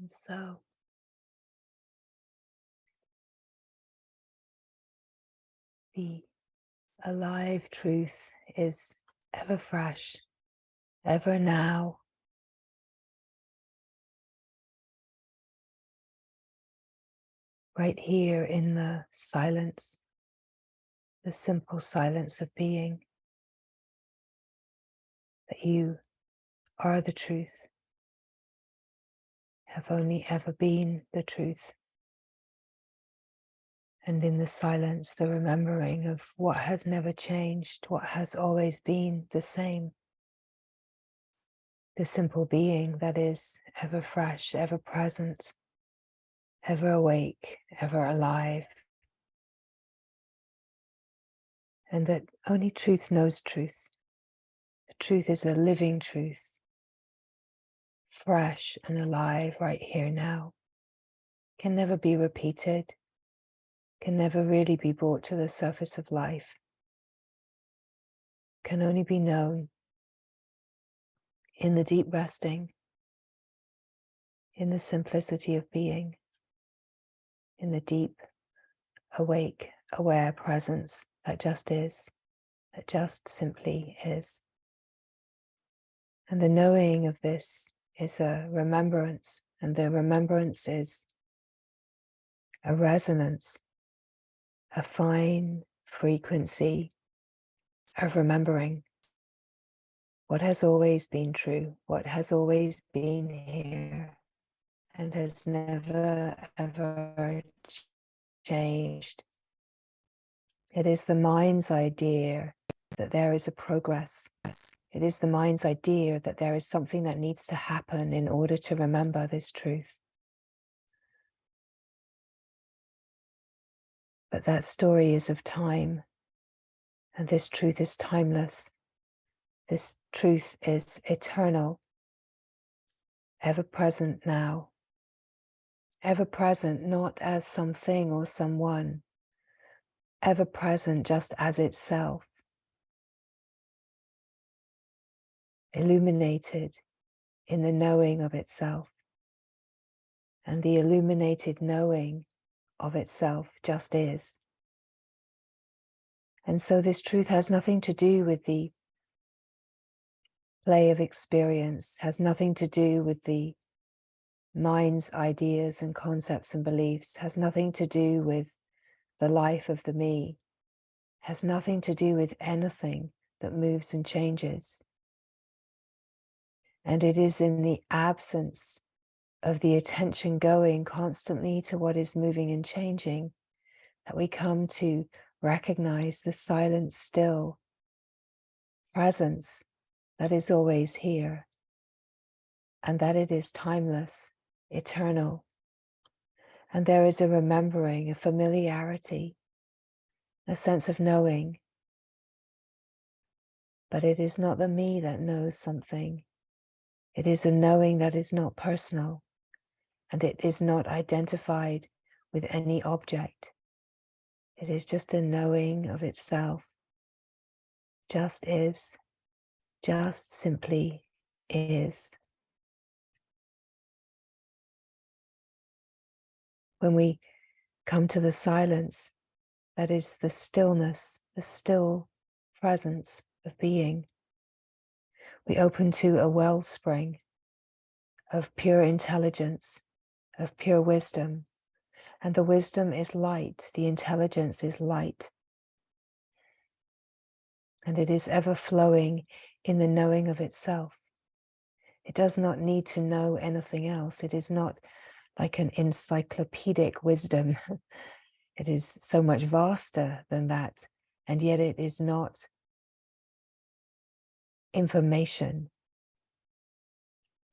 And so the alive truth is ever fresh, ever now, right here in the silence, the simple silence of being, that you are the truth, have only ever been the truth. And in the silence, the remembering of what has never changed, what has always been the same. The simple being that is ever fresh, ever present, ever awake, ever alive. And that only truth knows truth. The truth is a living truth, fresh and alive right here now. Can never be repeated, can never really be brought to the surface of life. Can only be known in the deep resting, in the simplicity of being, in the deep, awake, aware presence that just is, that just simply is. And the knowing of this is a remembrance, and the remembrance is a resonance, a fine frequency of remembering what has always been true, what has always been here, and has never, ever changed. It is the mind's idea that there is a progress. It is the mind's idea that there is something that needs to happen in order to remember this truth. But that story is of time, and this truth is timeless. This truth is eternal, ever present now, ever present not as something or someone, ever present just as itself, illuminated in the knowing of itself. And the illuminated knowing of itself just is. And so this truth has nothing to do with the play of experience, has nothing to do with the mind's ideas and concepts and beliefs, has nothing to do with the life of the me, has nothing to do with anything that moves and changes. And it is in the absence of the attention going constantly to what is moving and changing that we come to recognize the silent, still presence that is always here, and that it is timeless, eternal. And there is a remembering, a familiarity, a sense of knowing. But it is not the me that knows something. It is a knowing that is not personal, and it is not identified with any object. It is just a knowing of itself, just is, just simply is. When we come to the silence, that is the stillness, the still presence of being, we open to a wellspring of pure intelligence, of pure wisdom. And the wisdom is light, the intelligence is light. And it is ever flowing in the knowing of itself. It does not need to know anything else. It is not like an encyclopedic wisdom. It is so much vaster than that. And yet it is not information.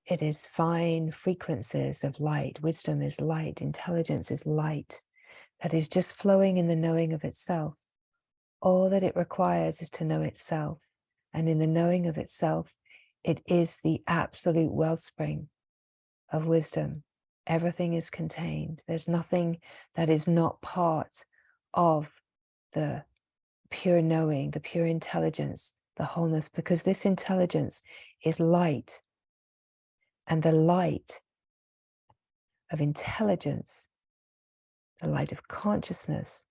It is fine frequencies of light. Wisdom is light. Intelligence is light. That is just flowing in the knowing of itself. All that it requires is to know itself. And in the knowing of itself, it is the absolute wellspring of wisdom. Everything is contained. There's nothing that is not part of the pure knowing, the pure intelligence, the wholeness, because this intelligence is light. And the light of intelligence, the light of consciousness,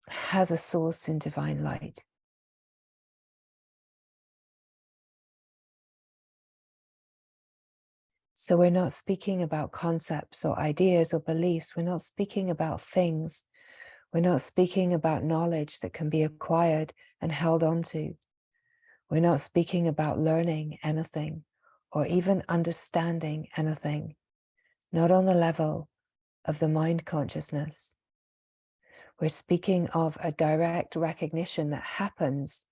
has a source in divine light. So we're not speaking about concepts or ideas or beliefs. We're not speaking about things. We're not speaking about knowledge that can be acquired and held onto. We're not speaking about learning anything or even understanding anything, not on the level of the mind consciousness. We're speaking of a direct recognition that happens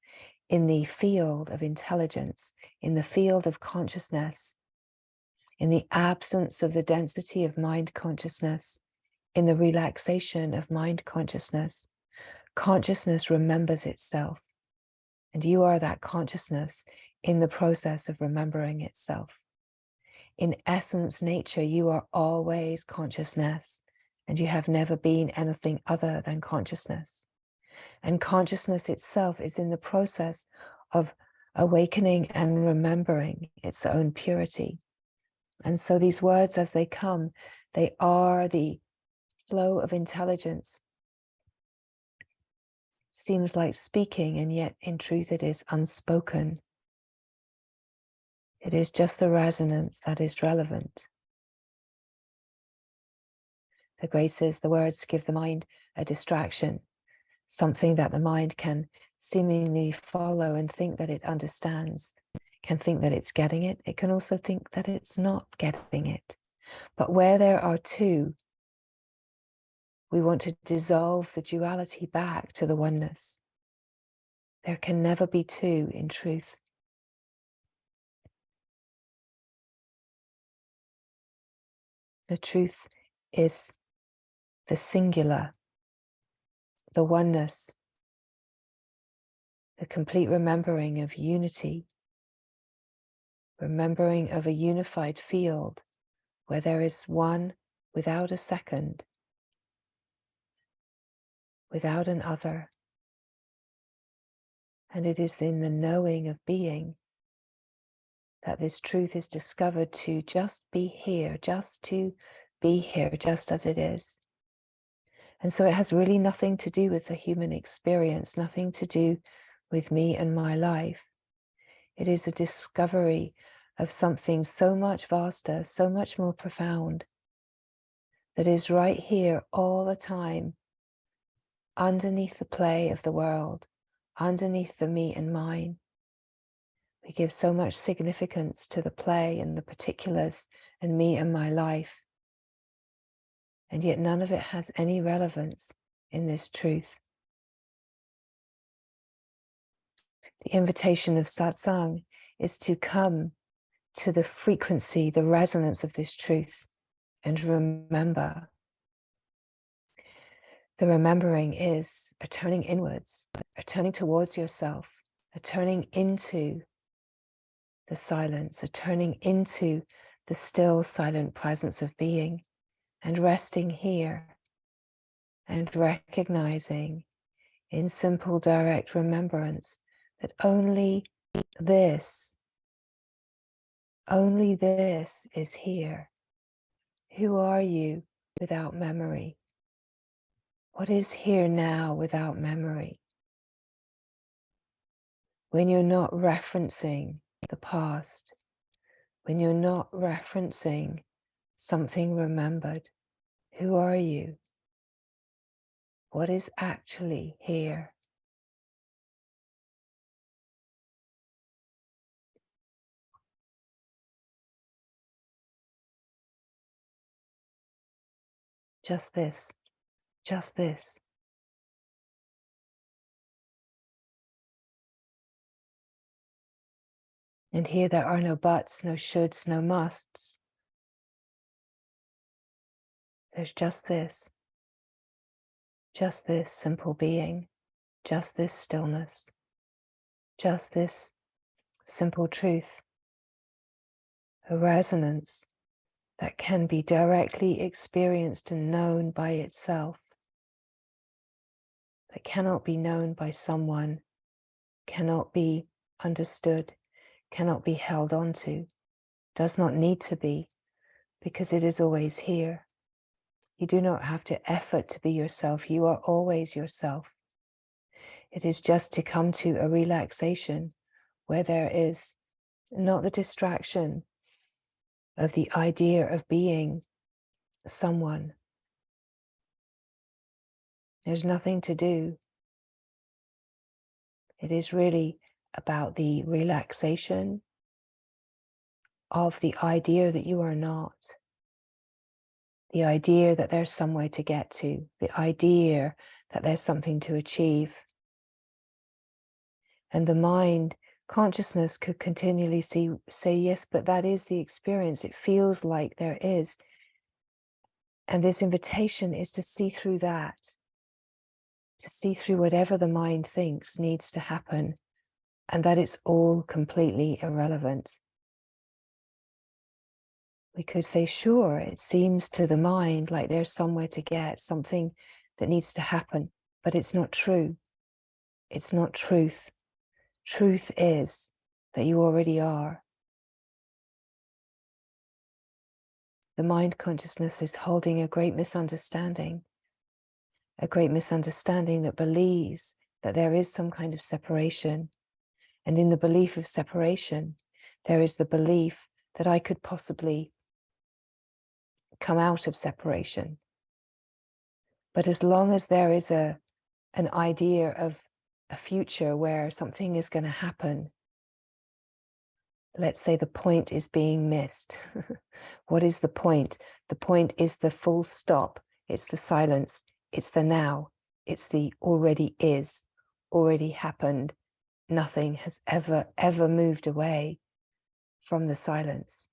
in the field of intelligence, in the field of consciousness, in the absence of the density of mind consciousness, in the relaxation of mind consciousness. Consciousness remembers itself, and you are that consciousness in the process of remembering itself. In essence, nature, you are always consciousness, and you have never been anything other than consciousness. And consciousness itself is in the process of awakening and remembering its own purity. And so these words, as they come, they are the flow of intelligence. Seems like speaking, and yet in truth it is unspoken. It is just the resonance that is relevant. The Great says the words give the mind a distraction, something that the mind can seemingly follow and think that it understands, can think that it's getting it. It can also think that it's not getting it. But where there are two, we want to dissolve the duality back to the oneness. There can never be two in truth. The truth is the singular, the oneness, the complete remembering of unity, remembering of a unified field where there is one without a second, without an other. And it is in the knowing of being that this truth is discovered to just be here, just to be here, just as it is. And so it has really nothing to do with the human experience, nothing to do with me and my life. It is a discovery of something so much vaster, so much more profound, that is right here all the time, underneath the play of the world, underneath the me and mine. We give so much significance to the play and the particulars and me and my life. And yet none of it has any relevance in this truth. The invitation of satsang is to come to the frequency, the resonance of this truth, and remember. The remembering is a turning inwards, a turning towards yourself, a turning into the silence, a turning into the still silent presence of being, and resting here and recognizing in simple direct remembrance that only this is here. Who are you without memory? What is here now without memory? When you're not referencing the past, when you're not referencing something remembered, who are you? What is actually here? Just this, just this. And here there are no buts, no shoulds, no musts. There's just this simple being, just this stillness, just this simple truth, a resonance that can be directly experienced and known by itself, that cannot be known by someone, cannot be understood, cannot be held onto, does not need to be, because it is always here. You do not have to effort to be yourself. You are always yourself. It is just to come to a relaxation where there is not the distraction of the idea of being someone. There's nothing to do. It is really about the relaxation of the idea that you are not, the idea that there's somewhere to get to, the idea that there's something to achieve. And the mind, consciousness could continually say, yes, but that is the experience. It feels like there is. And this invitation is to see through that, to see through whatever the mind thinks needs to happen, and that it's all completely irrelevant. We could say, sure, it seems to the mind like there's somewhere to get, something that needs to happen, but it's not true. It's not truth. Truth is that you already are. The mind consciousness is holding a great misunderstanding that believes that there is some kind of separation. And in the belief of separation, there is the belief that I could possibly come out of separation. But as long as there is an idea of a future where something is going to happen, let's say the point is being missed. What is the point? The point is the full stop. It's the silence. It's the now. It's the already is, already happened. Nothing has ever moved away from the silence.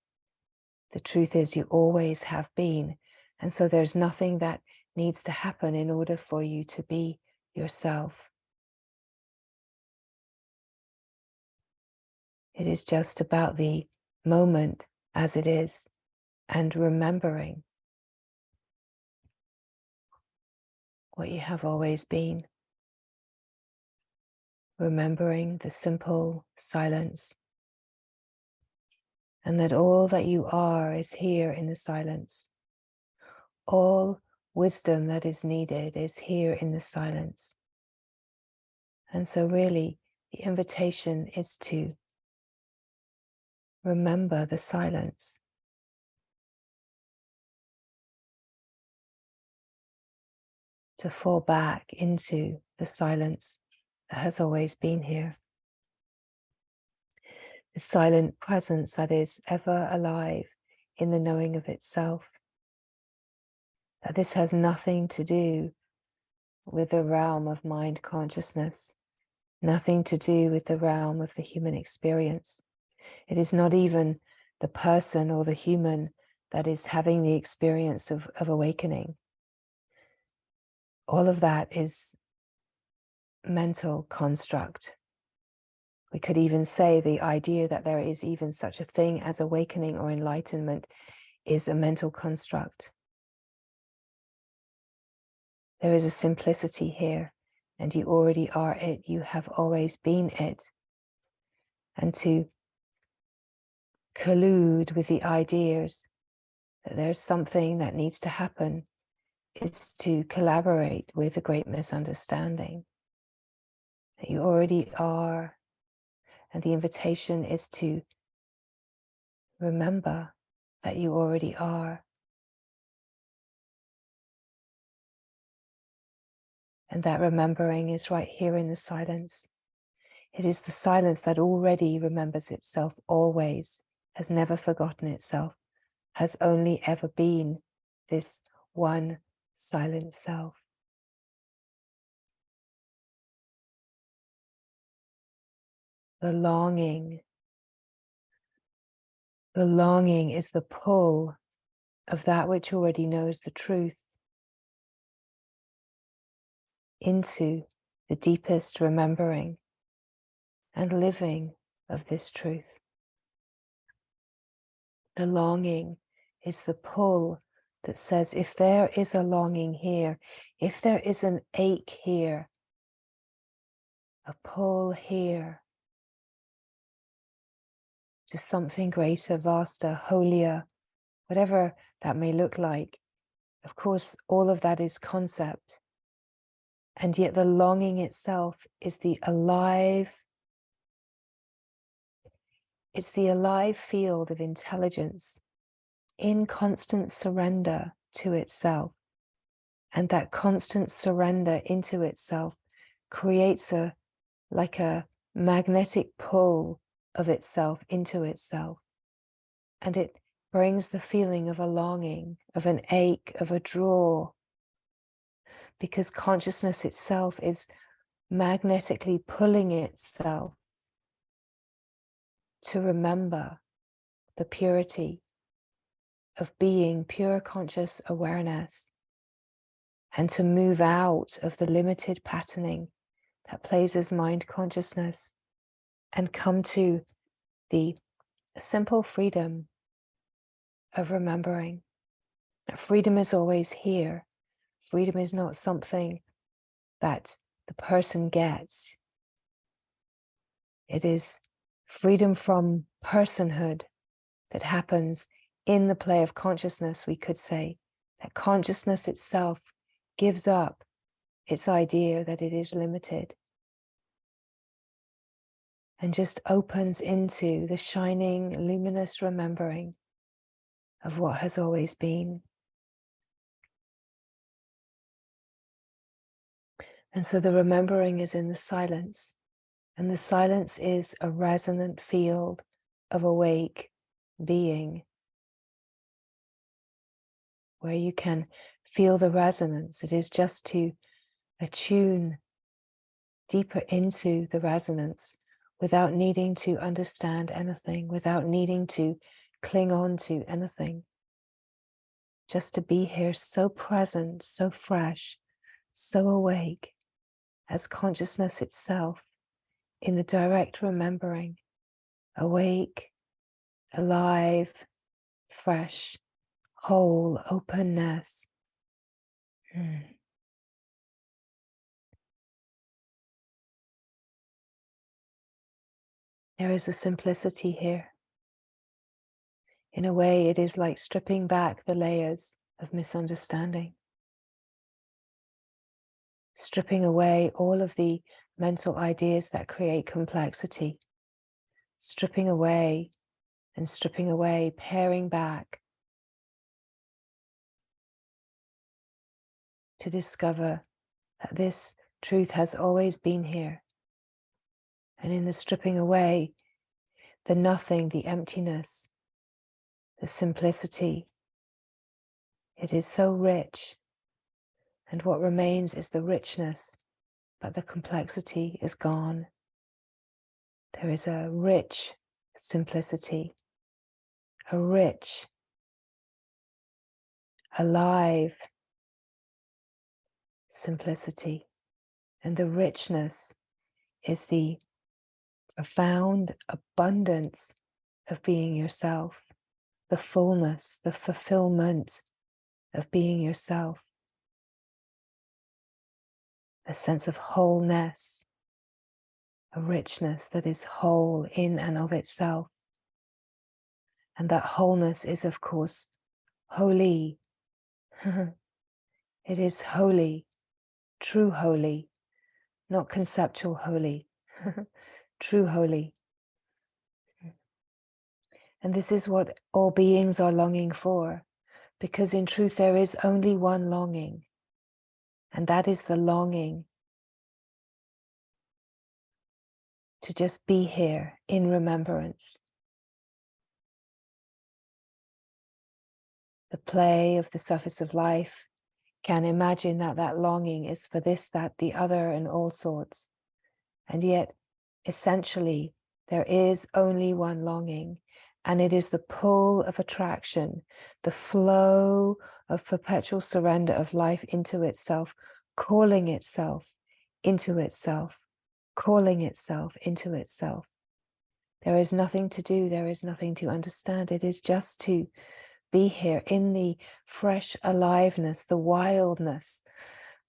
The truth is you always have been. And so there's nothing that needs to happen in order for you to be yourself. It is just about the moment as it is and remembering what you have always been. Remembering the simple silence, and that all that you are is here in the silence. All wisdom that is needed is here in the silence. And so really, the invitation is to remember the silence. To fall back into the silence that has always been here. The silent presence that is ever alive in the knowing of itself. That this has nothing to do with the realm of mind consciousness, nothing to do with the realm of the human experience. It is not even the person or the human that is having the experience of awakening. All of that is mental construct. We could even say the idea that there is even such a thing as awakening or enlightenment is a mental construct. There is a simplicity here, and you already are it. You have always been it. And to collude with the ideas that there's something that needs to happen is to collaborate with a great misunderstanding. That you already are. And the invitation is to remember that you already are. And that remembering is right here in the silence. It is the silence that already remembers itself always, has never forgotten itself, has only ever been this one silent self. The longing is the pull of that which already knows the truth into the deepest remembering and living of this truth. The longing is the pull that says, if there is a longing here, if there is an ache here, a pull here to something greater, vaster, holier, whatever that may look like, Of course, all of that is concept. And yet the longing itself is the alive, it's the alive field of intelligence in constant surrender to itself. And that constant surrender into itself creates like a magnetic pull of itself into itself. And it brings the feeling of a longing, of an ache, of a draw, because consciousness itself is magnetically pulling itself to remember the purity of being pure conscious awareness, and to move out of the limited patterning that plays as mind consciousness and come to the simple freedom of remembering. Freedom is always here. Freedom is not something that the person gets. It is freedom from personhood that happens in the play of consciousness, we could say. That consciousness itself gives up its idea that it is limited and just opens into the shining, luminous remembering of what has always been. And so the remembering is in the silence, and the silence is a resonant field of awake being, where you can feel the resonance. It is just to attune deeper into the resonance without needing to understand anything, without needing to cling on to anything. Just to be here so present, so fresh, so awake as consciousness itself in the direct remembering, awake, alive, fresh, whole, openness. There is a simplicity here. In a way, it is like stripping back the layers of misunderstanding, stripping away all of the mental ideas that create complexity, stripping away and stripping away, paring back to discover that this truth has always been here. And in the stripping away, the nothing, the emptiness, the simplicity, it is so rich. And what remains is the richness, but the complexity is gone. There is a rich simplicity, a rich, alive simplicity. And the richness is the profound abundance of being yourself, the fullness, the fulfillment of being yourself, a sense of wholeness, a richness that is whole in and of itself. And that wholeness is, of course, holy. It is holy, true holy, not conceptual holy, true holy. And this is what all beings are longing for, because in truth there is only one longing, and that is the longing to just be here in remembrance. The play of the surface of life can imagine that that longing is for this, that, the other, and all sorts. And yet, essentially, there is only one longing, and it is the pull of attraction, the flow of perpetual surrender of life into itself, calling itself into itself, calling itself into itself. There is nothing to do, there is nothing to understand. It is just to be here in the fresh aliveness, the wildness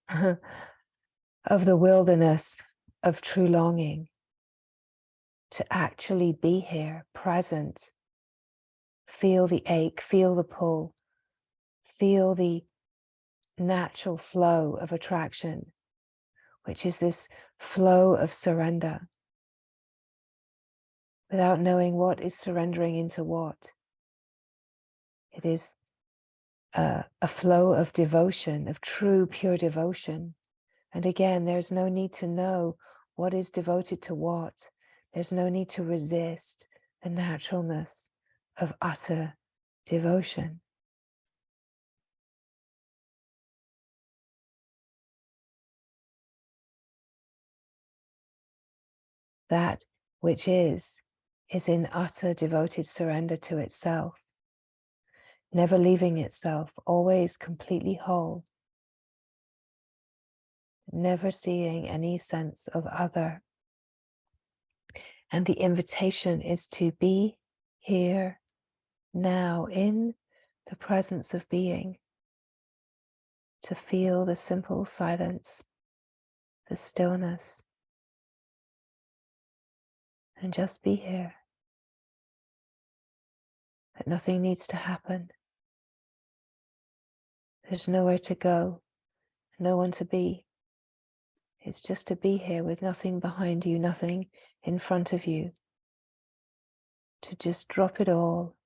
of the wilderness of true longing, to actually be here, present, feel the ache, feel the pull, feel the natural flow of attraction, which is this flow of surrender, without knowing what is surrendering into what. It is a flow of devotion, of true, pure devotion. And again, there's no need to know what is devoted to what. There's no need to resist the naturalness of utter devotion. That which is in utter devoted surrender to itself, never leaving itself, always completely whole, never seeing any sense of other. And the invitation is to be here now in the presence of being, to feel the simple silence, the stillness, and just be here. That nothing needs to happen. There's nowhere to go, no one to be. It's just to be here with nothing behind you, nothing in front of you. To just drop it all.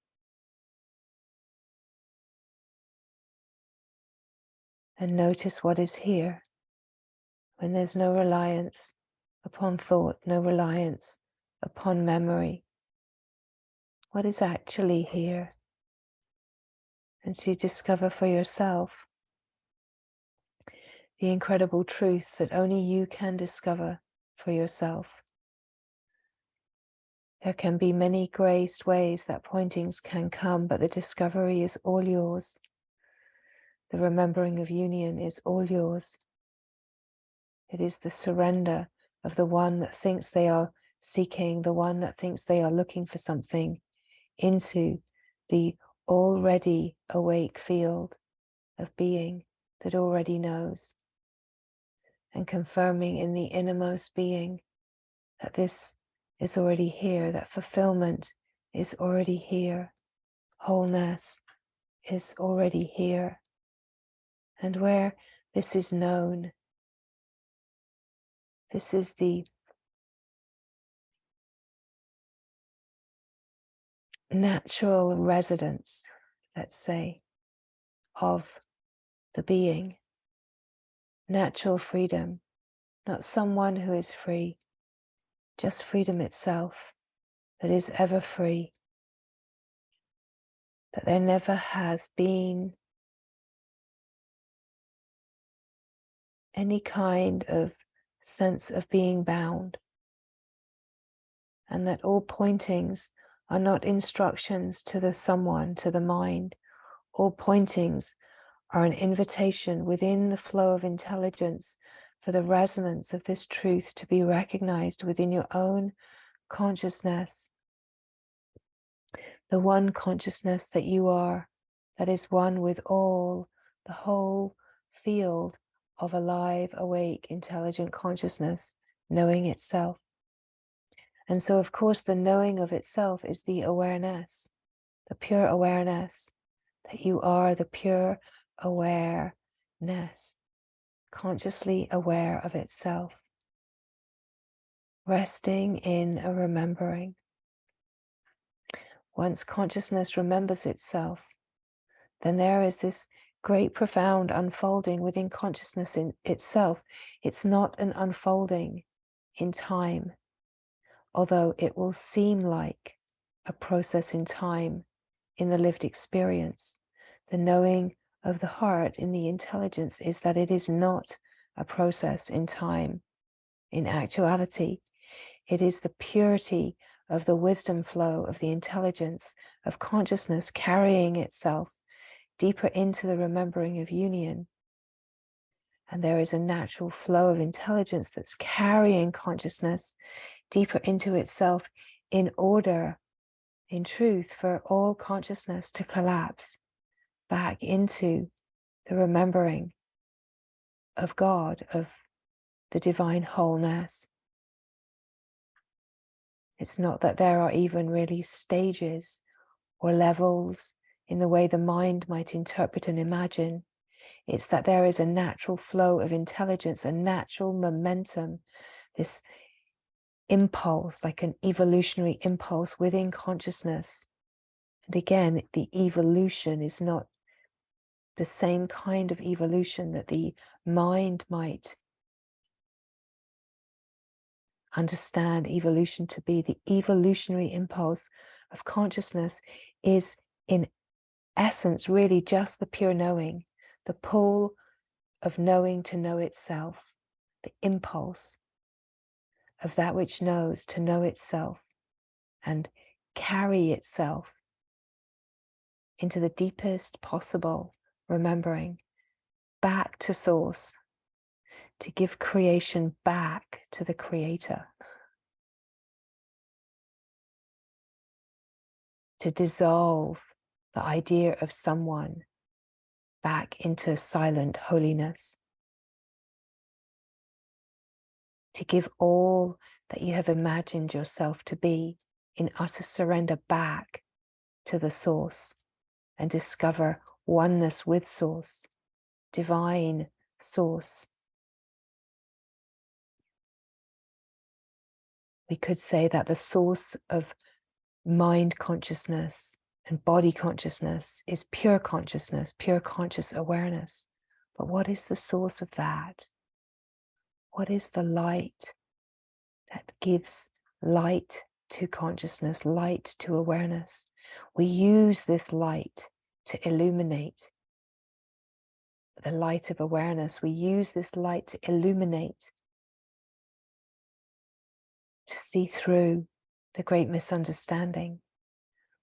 And notice what is here. When there's no reliance upon thought, no reliance upon memory. What is actually here? And so you discover for yourself the incredible truth that only you can discover for yourself. There can be many graced ways that pointings can come, but the discovery is all yours. The remembering of union is all yours. It is the surrender of the one that thinks they are seeking, the one that thinks they are looking for something, into the already awake field of being that already knows, and confirming in the innermost being that this is already here, that fulfillment is already here, wholeness is already here. And where this is known, this is the natural residence, let's say, of the being, natural freedom, not someone who is free, just freedom itself that is ever free, that there never has been any kind of sense of being bound, and that all pointings are not instructions to the someone, to the mind. All pointings are an invitation within the flow of intelligence for the resonance of this truth to be recognized within your own consciousness, the one consciousness that you are, that is one with all, the whole field of alive, awake, intelligent consciousness, knowing itself. And so, of course, the knowing of itself is the awareness, the pure awareness that you are the pure awareness, consciously aware of itself, resting in a remembering. Once consciousness remembers itself, then there is this great profound unfolding within consciousness in itself. It's not an unfolding in time, although it will seem like a process in time in the lived experience. The knowing of the heart in the intelligence is that it is not a process in time. In actuality, it is the purity of the wisdom flow of the intelligence of consciousness carrying itself deeper into the remembering of union. And there is a natural flow of intelligence that's carrying consciousness deeper into itself in order, in truth, for all consciousness to collapse back into the remembering of God, of the divine wholeness. It's not that there are even really stages or levels in the way the mind might interpret and imagine. It's that there is a natural flow of intelligence, a natural momentum, this impulse, like an evolutionary impulse within consciousness. And again, the evolution is not the same kind of evolution that the mind might understand evolution to be. The evolutionary impulse of consciousness is in essence really just the pure knowing, the pull of knowing to know itself, the impulse of that which knows to know itself and carry itself into the deepest possible remembering, back to source, to give creation back to the creator, to dissolve the idea of someone back into silent holiness, to give all that you have imagined yourself to be in utter surrender back to the source and discover oneness with source, divine source. We could say that the source of mind consciousness and body consciousness is pure consciousness, pure conscious awareness. But what is the source of that? What is the light that gives light to consciousness, light to awareness? We use this light to illuminate the light of awareness. We use this light to illuminate, to see through the great misunderstanding.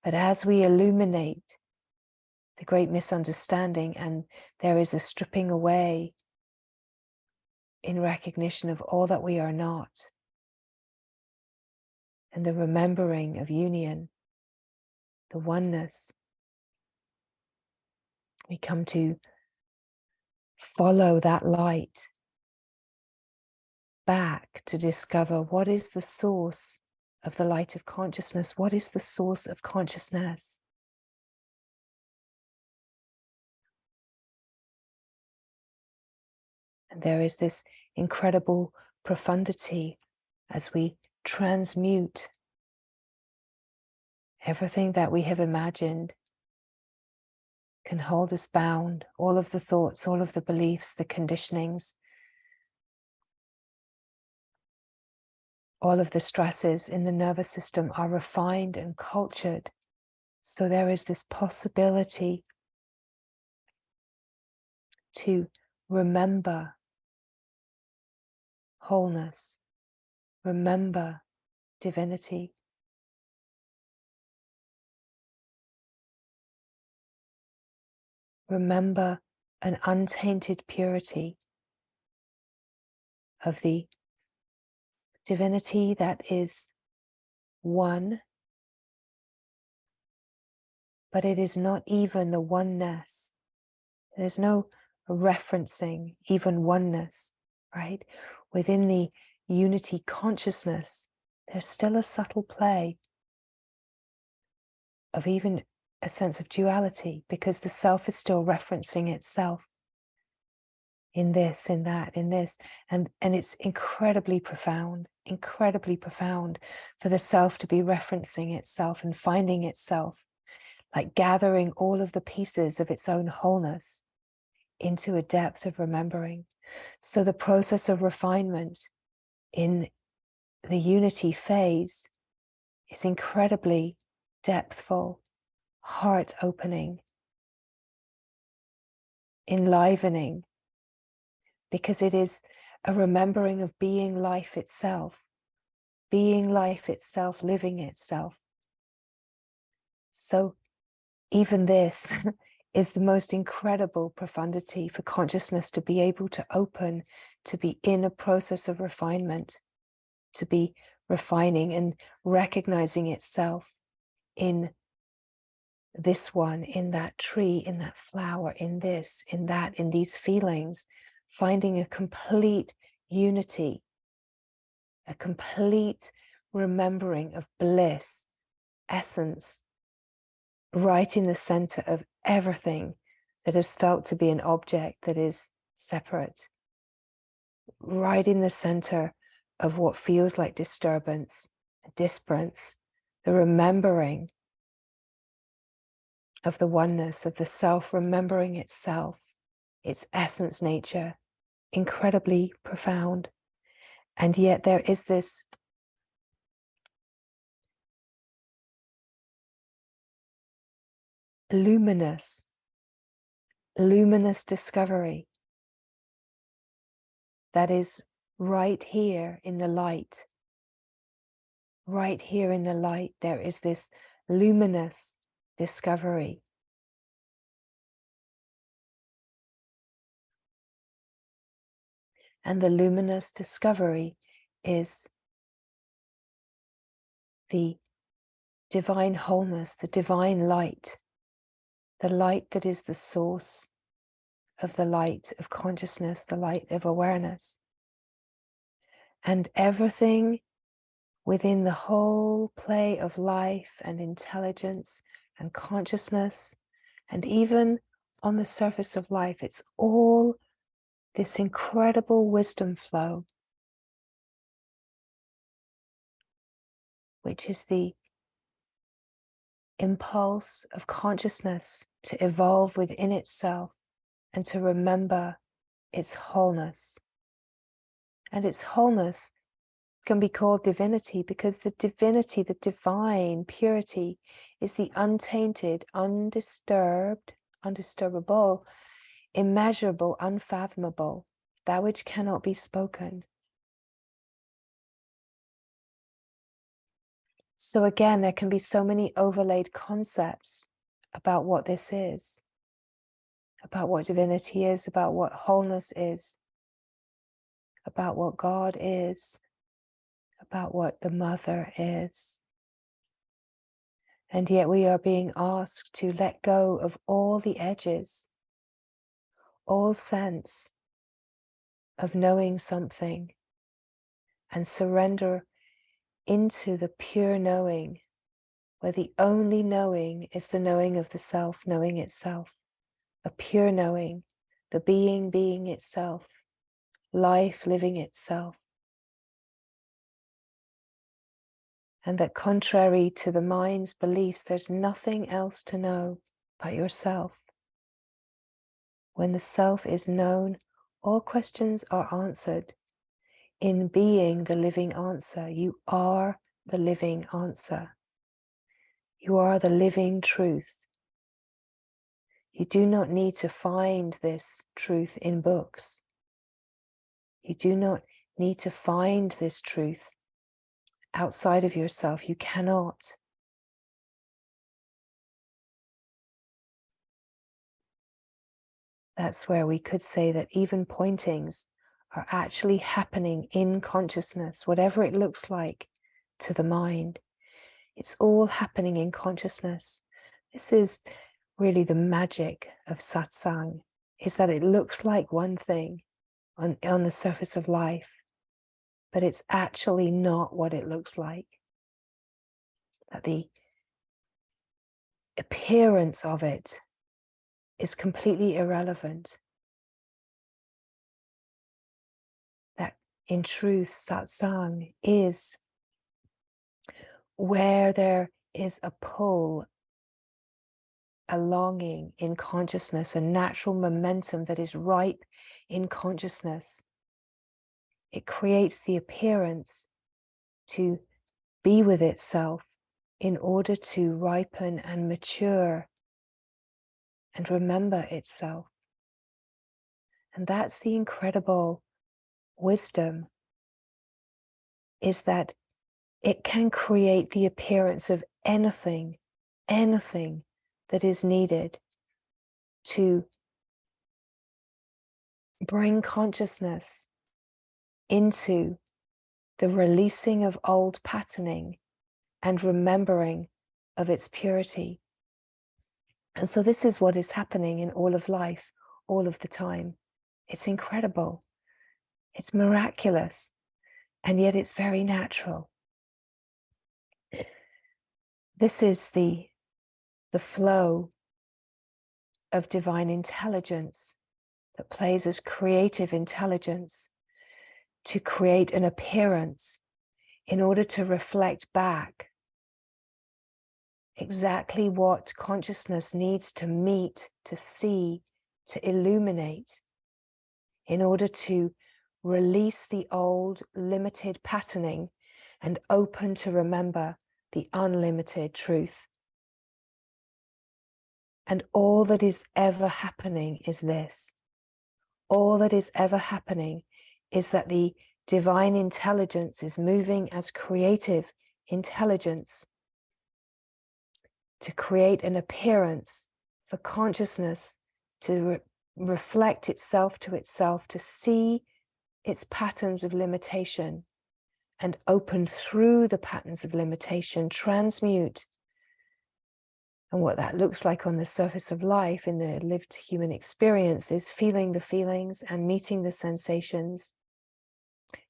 But as we illuminate the great misunderstanding and there is a stripping away in recognition of all that we are not, and the remembering of union, the oneness, we come to follow that light back to discover what is the source of the light of consciousness, what is the source of consciousness. And there is this incredible profundity as we transmute everything that we have imagined can hold us bound, all of the thoughts, all of the beliefs, the conditionings, all of the stresses in the nervous system are refined and cultured. So there is this possibility to remember wholeness, remember divinity, remember an untainted purity of the divinity that is one, but it is not even the oneness. There's no referencing even oneness, right? Within the unity consciousness, there's still a subtle play of even a sense of duality, because the self is still referencing itself in this, in that, in this. And it's incredibly profound for the self to be referencing itself and finding itself, like gathering all of the pieces of its own wholeness into a depth of remembering. So the process of refinement in the unity phase is incredibly depthful, heart-opening, enlivening, because it is a remembering of being life itself, living itself. So even this is the most incredible profundity for consciousness to be able to open, to be in a process of refinement, to be refining and recognizing itself in this one, in that tree, in that flower, in this, in that, in these feelings, finding a complete unity, a complete remembering of bliss, essence, right in the center of everything that is felt to be an object that is separate, right in the center of what feels like disturbance, disparance, the remembering of the oneness of the self, remembering itself, its essence, nature, incredibly profound. And yet there is this luminous discovery that is right here in the light. Right here in the light, there is this luminous discovery. And the luminous discovery is the divine wholeness, the divine light, the light that is the source of the light of consciousness, the light of awareness. And everything within the whole play of life and intelligence and consciousness, and even on the surface of life, it's all this incredible wisdom flow, which is the impulse of consciousness to evolve within itself and to remember its wholeness. And its wholeness can be called divinity because the divinity, the divine purity, is the untainted, undisturbed, undisturbable, immeasurable, unfathomable, that which cannot be spoken. So again, there can be so many overlaid concepts about what this is, about what divinity is, about what wholeness is, about what God is, about what the mother is. And yet we are being asked to let go of all the edges, all sense of knowing something, and surrender into the pure knowing, where the only knowing is the knowing of the self, knowing itself, a pure knowing, the being itself, life living itself. And that contrary to the mind's beliefs, there's nothing else to know but yourself. When the self is known, all questions are answered. In being the living answer, you are the living answer. You are the living truth. You do not need to find this truth in books. You do not need to find this truth outside of yourself. You cannot. That's where we could say that even pointings are actually happening in consciousness, whatever it looks like to the mind. It's all happening in consciousness. This is really the magic of satsang, is that it looks like one thing on the surface of life, but it's actually not what it looks like. That the appearance of it is completely irrelevant. That in truth, satsang is where there is a pull, a longing in consciousness, a natural momentum that is ripe in consciousness. It creates the appearance to be with itself in order to ripen and mature and remember itself. And that's the incredible wisdom, is that it can create the appearance of anything that is needed to bring consciousness into the releasing of old patterning and remembering of its purity. And so this is what is happening in all of life, all of the time. It's incredible. It's miraculous. And yet it's very natural. This is the flow of divine intelligence that plays as creative intelligence to create an appearance in order to reflect back exactly what consciousness needs to meet, to see, to illuminate, in order to release the old limited patterning and open to remember the unlimited truth. And all that is ever happening is this. All that is ever happening is that the divine intelligence is moving as creative intelligence to create an appearance for consciousness to reflect itself, to see its patterns of limitation and open through the patterns of limitation, transmute. And what that looks like on the surface of life in the lived human experience is feeling the feelings and meeting the sensations,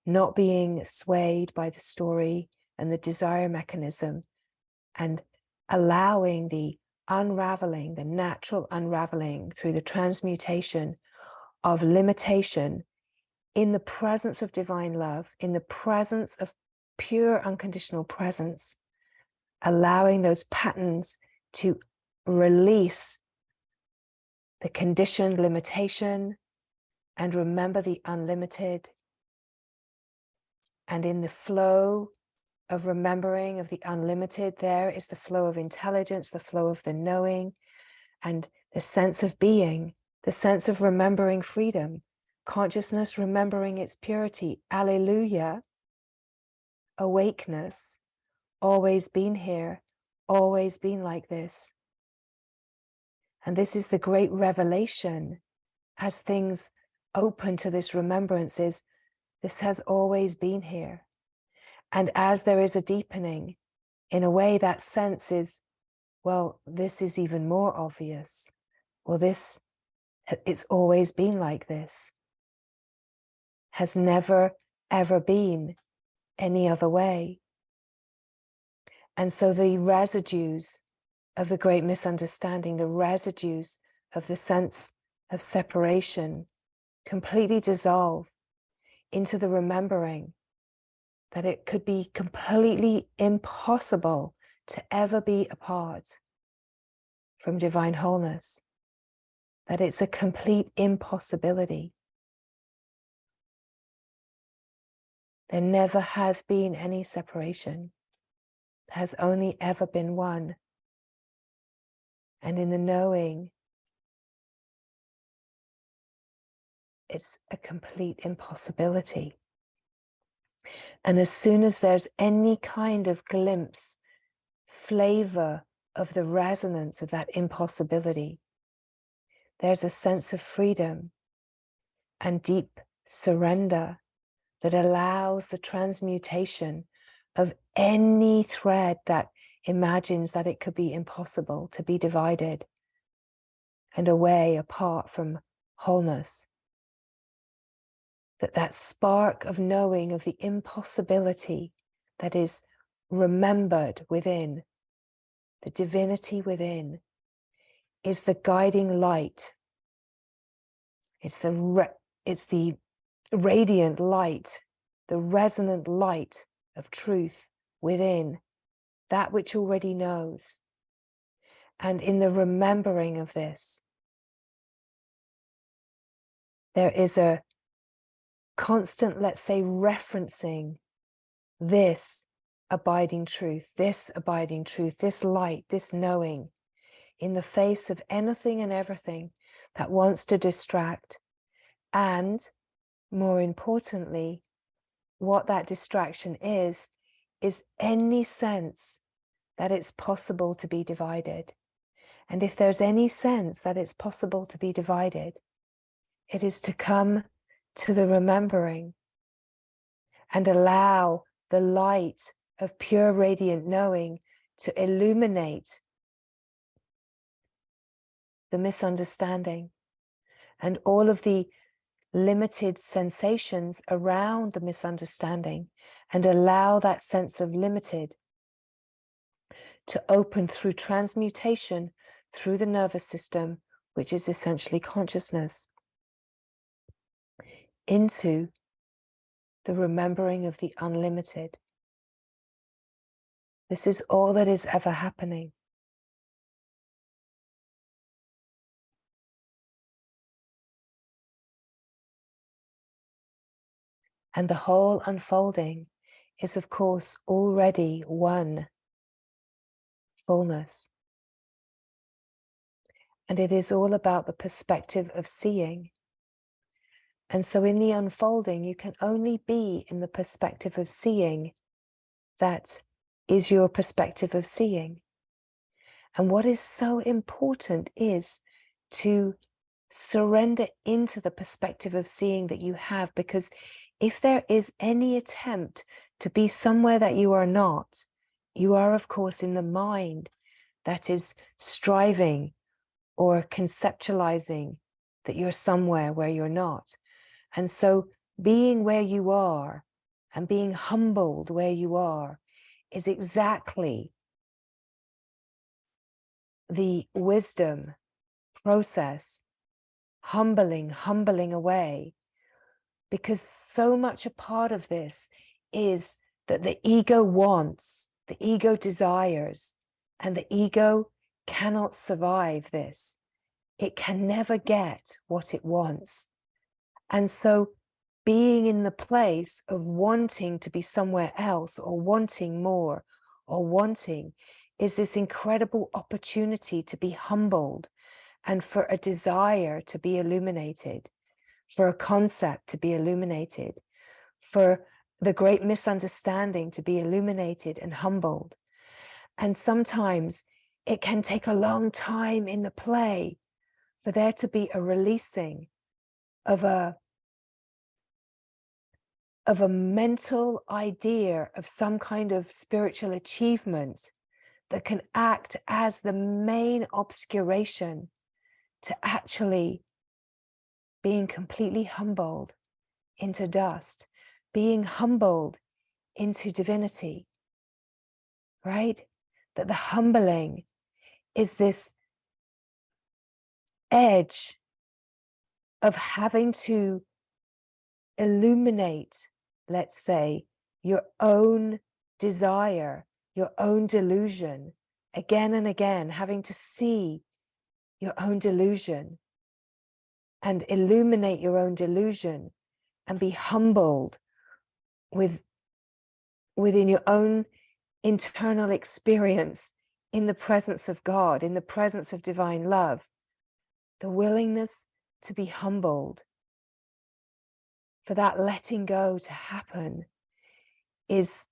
not being swayed by the story and the desire mechanism, and allowing the unraveling, the natural unraveling through the transmutation of limitation in the presence of divine love, in the presence of pure unconditional presence, allowing those patterns to release the conditioned limitation and remember the unlimited. And in the flow of remembering of the unlimited, there is the flow of intelligence, the flow of the knowing, and the sense of being, the sense of remembering freedom, consciousness remembering its purity. Alleluia. Awakeness, always been here, always been like this. And this is the great revelation as things open to this remembrance, is this has always been here. And as there is a deepening, in a way that sense is, well, this is even more obvious. Well, it's always been like this. Has never, ever been any other way. And so the residues of the great misunderstanding, the residues of the sense of separation completely dissolve into the remembering that it could be completely impossible to ever be apart from divine wholeness, that it's a complete impossibility. There never has been any separation. There has only ever been one. And in the knowing, it's a complete impossibility. And as soon as there's any kind of glimpse, flavor of the resonance of that impossibility, there's a sense of freedom and deep surrender that allows the transmutation of any thread that imagines that it could be impossible to be divided and away apart from wholeness. That spark of knowing of the impossibility that is remembered within, the divinity within, is the guiding light. It's the radiant light, the resonant light of truth within, that which already knows. And in the remembering of this, there is a constant, let's say, referencing this abiding truth, this light, this knowing, in the face of anything and everything that wants to distract. And more importantly, what that distraction is any sense that it's possible to be divided. And if there's any sense that it's possible to be divided, it is to come to the remembering and allow the light of pure radiant knowing to illuminate the misunderstanding and all of the limited sensations around the misunderstanding, and allow that sense of limited to open through transmutation through the nervous system which is essentially consciousness, into the remembering of the unlimited. This is all that is ever happening. And the whole unfolding is, of course, already one fullness. And it is all about the perspective of seeing. And so in the unfolding, you can only be in the perspective of seeing that is your perspective of seeing. And what is so important is to surrender into the perspective of seeing that you have, because if there is any attempt to be somewhere that you are not, you are, of course, in the mind that is striving or conceptualizing that you're somewhere where you're not. And so being where you are and being humbled where you are is exactly the wisdom process, humbling away, because so much a part of this is that the ego wants, the ego desires, and the ego cannot survive this. It can never get what it wants. And so being in the place of wanting to be somewhere else, or wanting more, or wanting, is this incredible opportunity to be humbled, and for a desire to be illuminated, for a concept to be illuminated, for the great misunderstanding to be illuminated and humbled. And sometimes it can take a long time in the play for there to be a releasing of a mental idea of some kind of spiritual achievement that can act as the main obscuration to actually being completely humbled into dust, being humbled into divinity, right? That the humbling is this edge of having to illuminate, let's say, your own desire, your own delusion, again and again, having to see your own delusion and illuminate your own delusion and be humbled within your own internal experience in the presence of God, in the presence of divine love. The willingness to be humbled, for that letting go to happen, is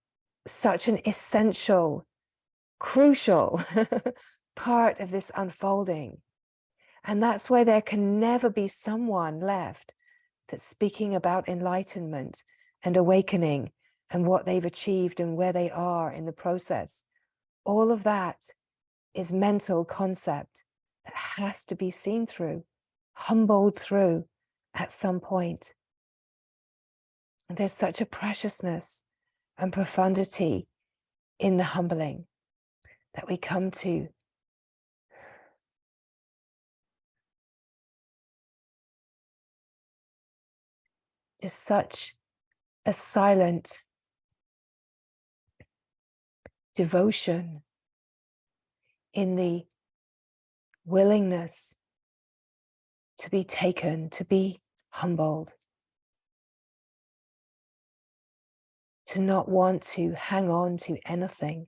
such an essential, crucial part of this unfolding. And that's why there can never be someone left that's speaking about enlightenment and awakening and what they've achieved and where they are in the process. All of that is mental concept that has to be seen through, humbled through at some point. And there's such a preciousness and profundity in the humbling that we come to. Just such a silent devotion in the willingness to be taken, to be humbled, to not want to hang on to anything,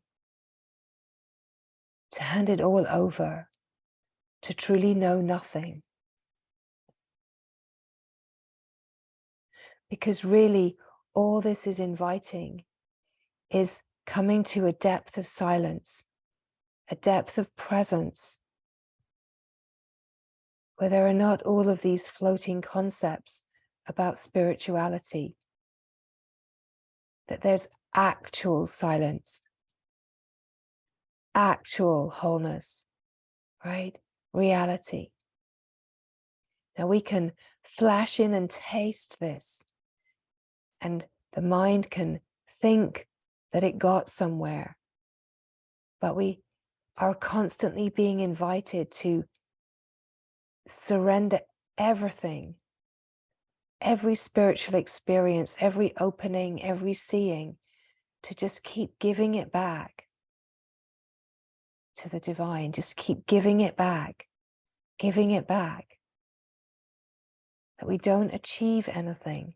to hand it all over, to truly know nothing. Because really, all this is inviting is coming to a depth of silence, a depth of presence, where there are not all of these floating concepts about spirituality, that there's actual silence, actual wholeness, right? Reality. Now we can flash in and taste this, and the mind can think that it got somewhere, but we are constantly being invited to surrender everything, every spiritual experience, every opening, every seeing, to just keep giving it back to the divine. Just keep giving it back, giving it back. That we don't achieve anything.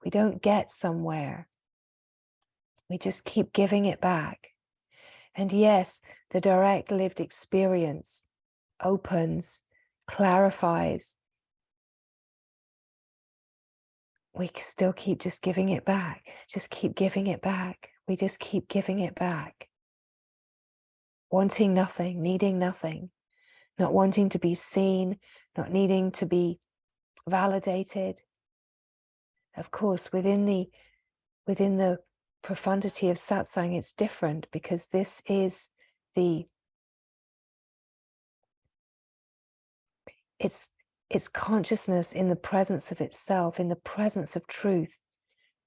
We don't get somewhere. We just keep giving it back. And yes, the direct lived experience opens, clarifies. We still keep just giving it back. Just keep giving it back. We just keep giving it back. Wanting nothing, needing nothing, not wanting to be seen, not needing to be validated. Of course, within the profundity of satsang, it's different, because this is it's consciousness in the presence of itself, in the presence of truth.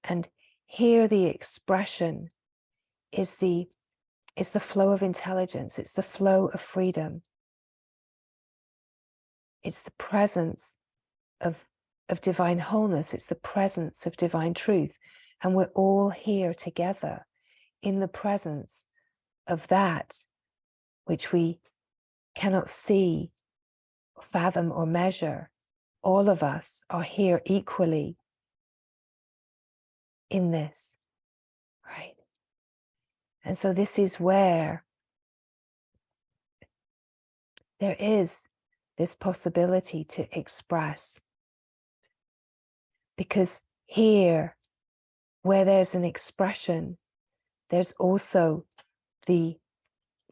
And here the expression is the flow of intelligence, it's the flow of freedom. It's the presence of divine wholeness, it's the presence of divine truth. And we're all here together in the presence of that which we cannot see, fathom, or measure. All of us are here equally in this, right? And so this is where there is this possibility to express. Because here, where there's an expression, there's also the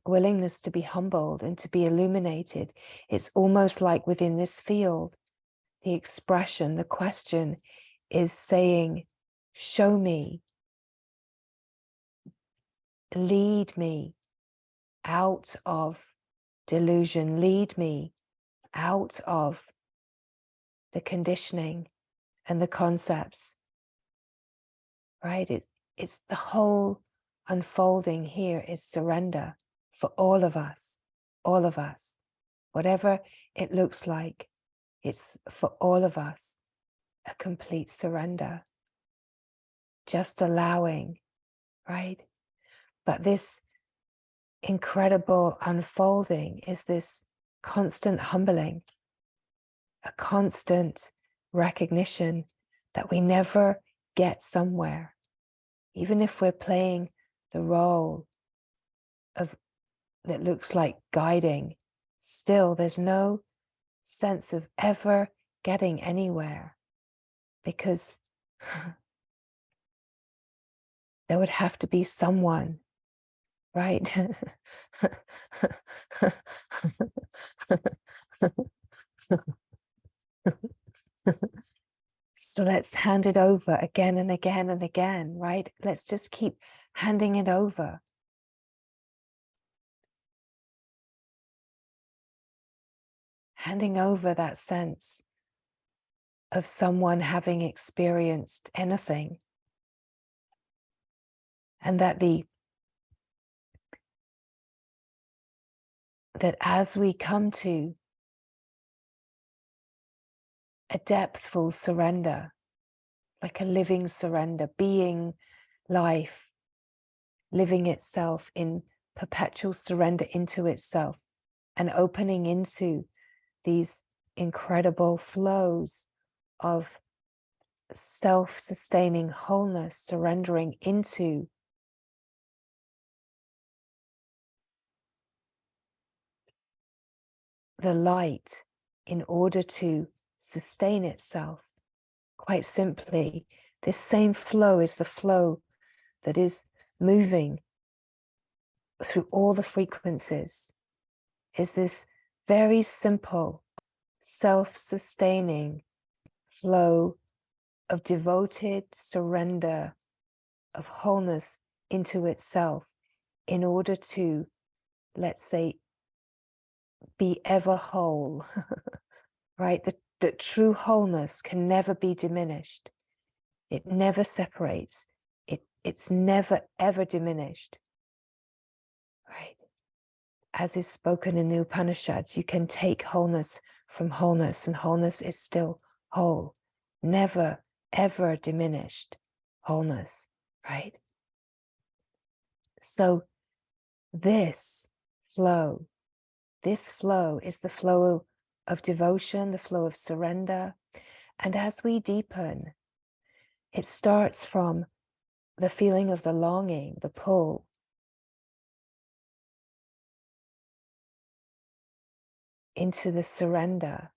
willingness to be humbled and to be illuminated. It's almost like within this field, the expression, the question is saying, show me, lead me out of delusion, lead me out of the conditioning and the concepts, right? It's the whole unfolding here is surrender for all of us, whatever it looks like, it's for all of us, a complete surrender, just allowing, right? But this incredible unfolding is this constant humbling, a constant recognition that we never get somewhere. Even if we're playing the role of that looks like guiding, still there's no sense of ever getting anywhere, because there would have to be someone, right? So let's hand it over again and again and again, right? Let's just keep handing it over. Handing over that sense of someone having experienced anything. And that as we come to a depthful surrender, like a living surrender, being life, living itself in perpetual surrender into itself, and opening into these incredible flows of self-sustaining wholeness, surrendering into the light in order to sustain itself. Quite simply, this same flow is the flow that is moving through all the frequencies, is this very simple, self-sustaining flow of devoted surrender, of wholeness into itself, in order to, let's say, be ever whole, right? That true wholeness can never be diminished. It never separates. It's never, ever diminished, right? As is spoken in the Upanishads, you can take wholeness from wholeness, and wholeness is still whole, never, ever diminished wholeness, right? So this flow is the flow of devotion, the flow of surrender. And as we deepen, it starts from the feeling of the longing, the pull, into the surrender,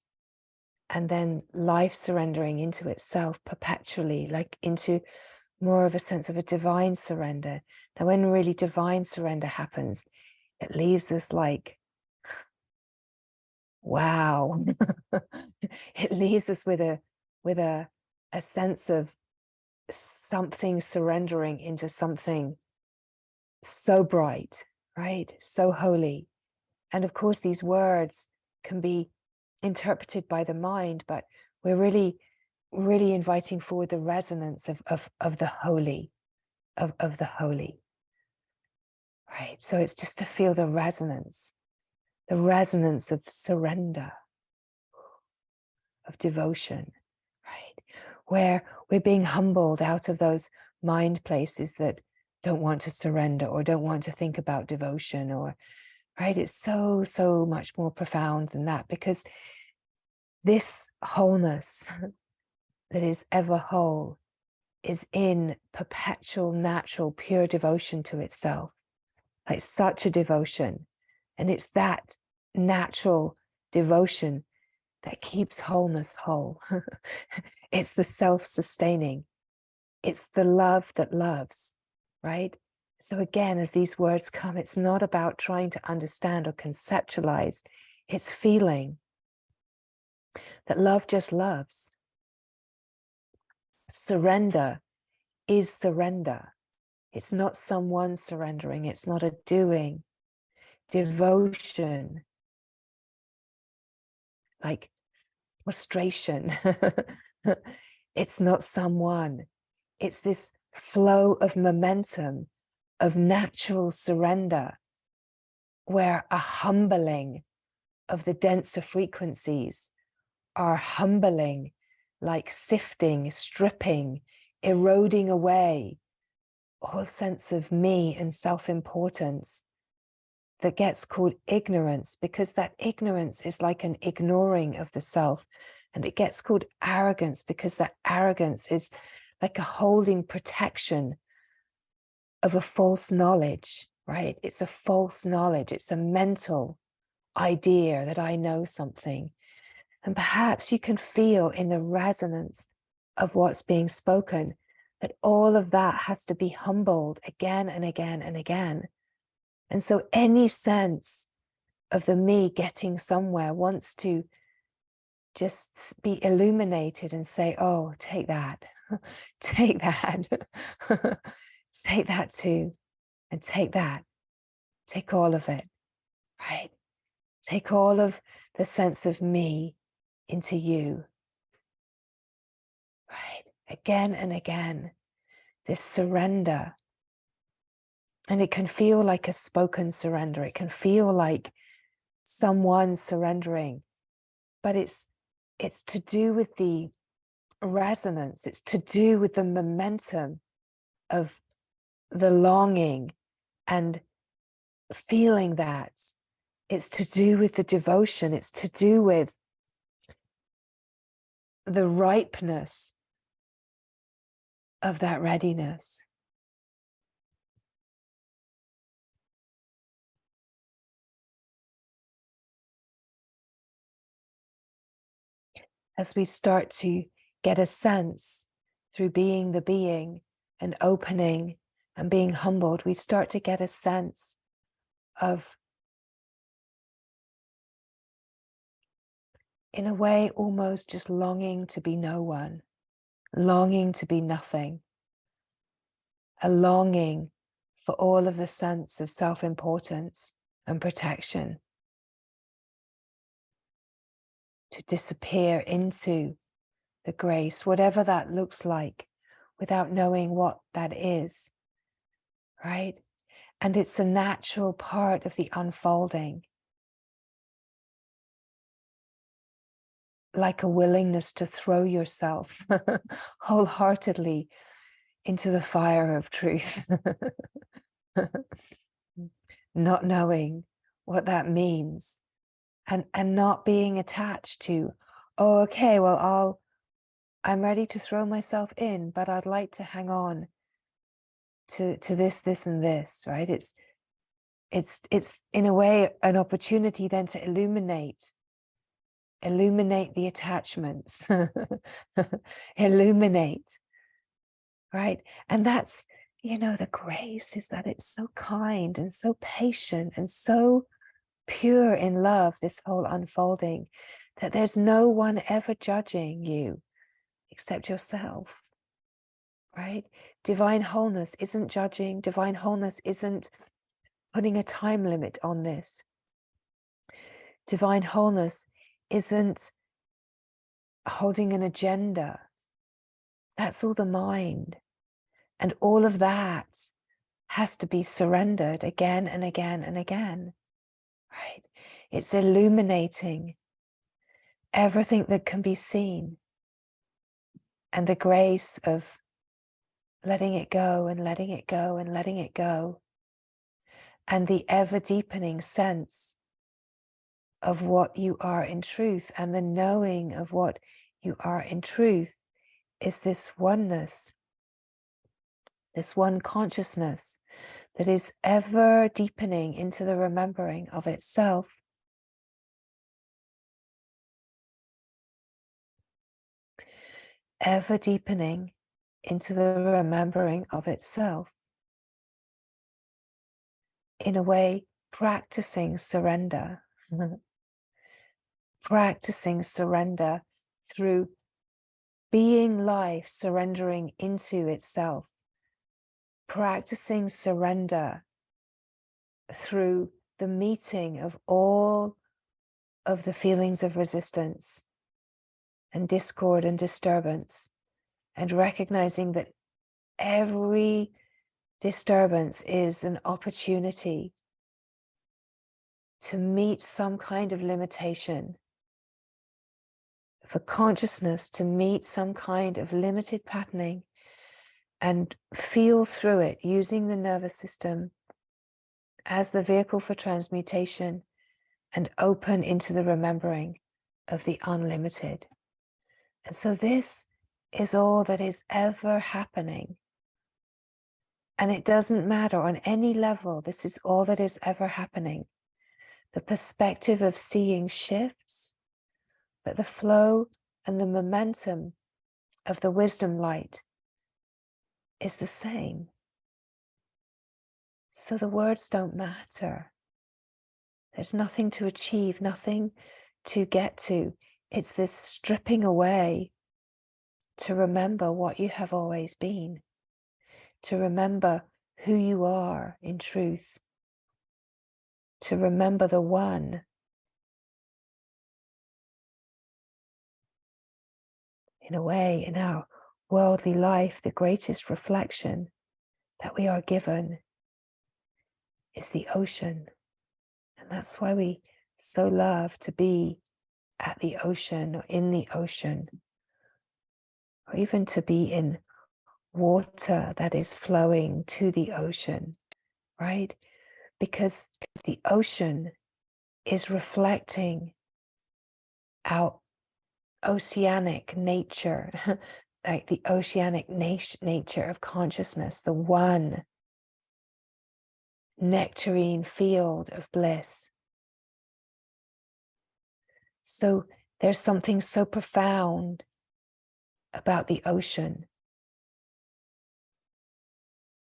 and then life surrendering into itself perpetually, like into more of a sense of a divine surrender. Now, when really divine surrender happens, it leaves us like, wow. It leaves us with a sense of something surrendering into something so bright, right? So holy. And of course, these words can be interpreted by the mind, but we're really inviting forward the resonance of the holy, of the holy, right? So it's just to feel the resonance of surrender, of devotion, right? Where we're being humbled out of those mind places that don't want to surrender or don't want to think about devotion, or, right? It's so much more profound than that, because this wholeness that is ever whole is in perpetual, natural, pure devotion to itself, like such a devotion. And it's that natural devotion that keeps wholeness whole. It's the self-sustaining. It's the love that loves, right? So again, as these words come, it's not about trying to understand or conceptualize. It's feeling that love just loves. Surrender is surrender. It's not someone surrendering. It's not a doing. Devotion, like frustration. It's not someone. It's this flow of momentum, of natural surrender, where a humbling of the denser frequencies are humbling, like sifting, stripping, eroding away all sense of me and self-importance that gets called ignorance, because that ignorance is like an ignoring of the self. And it gets called arrogance because that arrogance is like a holding protection of a false knowledge, right? It's a false knowledge. It's a mental idea that I know something. And perhaps you can feel in the resonance of what's being spoken that all of that has to be humbled again and again and again. And so any sense of the me getting somewhere wants to just be illuminated and say, oh, take that, take that, take that too, and take that, take all of it, right? Take all of the sense of me into you, right? Again and again, this surrender. And it can feel like a spoken surrender. It can feel like someone surrendering, but it's to do with the resonance. It's to do with the momentum of the longing and feeling that. It's to do with the devotion. It's to do with the ripeness of that readiness. As we start to get a sense through being the being and opening and being humbled, we start to get a sense of, in a way, almost just longing to be no one, longing to be nothing, a longing for all of the sense of self-importance and protection to disappear into the grace, whatever that looks like, without knowing what that is, right? And it's a natural part of the unfolding. like a willingness to throw yourself wholeheartedly into the fire of truth, not knowing what that means, and not being attached to, oh, okay, well, I'm ready to throw myself in, but I'd like to hang on to this, and this, right? It's in a way an opportunity then to illuminate the attachments, illuminate, right? And that's, the grace is that it's so kind and so patient and so pure in love, this whole unfolding, that there's no one ever judging you except yourself, right? Divine wholeness isn't judging. Divine wholeness isn't putting a time limit on this. Divine wholeness isn't holding an agenda. That's all the mind. And all of that has to be surrendered again and again and again, right? It's illuminating everything that can be seen, and the grace of letting it go and letting it go and letting it go, and the ever deepening sense of what you are in truth, and the knowing of what you are in truth is this oneness, this one consciousness that is ever deepening into the remembering of itself. Ever deepening into the remembering of itself. In a way, practicing surrender. Practicing surrender through being life surrendering into itself. Practicing surrender through the meeting of all of the feelings of resistance and discord and disturbance, and recognizing that every disturbance is an opportunity to meet some kind of limitation, for consciousness to meet some kind of limited patterning and feel through it, using the nervous system as the vehicle for transmutation, and open into the remembering of the unlimited. And so this is all that is ever happening. And it doesn't matter on any level, this is all that is ever happening. The perspective of seeing shifts, but the flow and the momentum of the wisdom light is the same. So the words don't matter. There's nothing to achieve, nothing to get to. It's this stripping away to remember what you have always been, to remember who you are in truth, to remember the one. In a way, in our worldly life, the greatest reflection that we are given is the ocean. And that's why we so love to be at the ocean or in the ocean, or even to be in water that is flowing to the ocean, right? Because the ocean is reflecting our oceanic nature, like the oceanic nature of consciousness, the one nectarine field of bliss. So there's something so profound about the ocean,